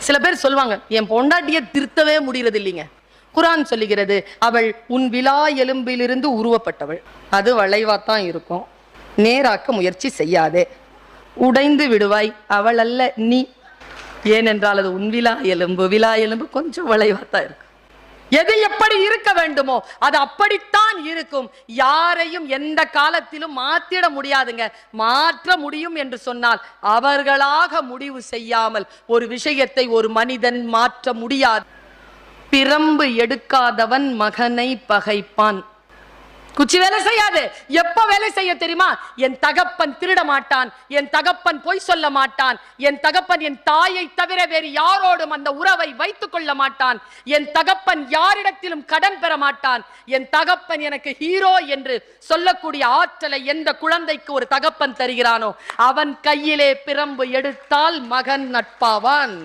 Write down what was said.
சில பேர் சொல்லுவாங்க, என் பொண்டாட்டியை திருத்தவே முடியறது இல்லைங்க. குரான் சொல்லுகிறது, அவள் உன் விலா எலும்பிலிருந்து உருவப்பட்டவள். அது வளைவாத்தான் இருக்கும், நேராக்க முயற்சி செய்யாதே, உடைந்து விடுவாய், அவள் அல்ல நீ. ஏனென்றால் அது உன் விலா எலும்பு கொஞ்சம் வளைவாத்தான் இருக்கும். எது எப்படி இருக்க வேண்டுமோ அது அப்படித்தான் இருக்கும். யாரையும் எந்த காலத்திலும் மாற்றிட முடியாதுங்க. மாற்ற முடியும் என்று சொன்னால் அவர்களாக முடிவு செய்யாமல் ஒரு விஷயத்தை ஒரு மனிதன் மாற்ற முடியாது. பிரம்பு எடுக்காதவன் மகனை பகைப்பான். குச்சி வேலை செய்யாது. எப்ப வேலை செய்ய தெரியுமா? என் தகப்பன் திருட மாட்டான், என் தகப்பன் பொய் சொல்ல மாட்டான், என் தகப்பன் என் தாயை தவிர வேறு யாரோடும் அந்த உறவை வைத்துக் கொள்ள மாட்டான், என் தகப்பன் யாரிடத்திலும் கடன் பெற மாட்டான், என் தகப்பன் எனக்கு ஹீரோ என்று சொல்லக்கூடிய ஆற்றலை எந்த குழந்தைக்கு ஒரு தகப்பன் தருகிறானோ அவன் கையிலே பிரம்பு எடுத்தால் மகன் நட்பாவான்.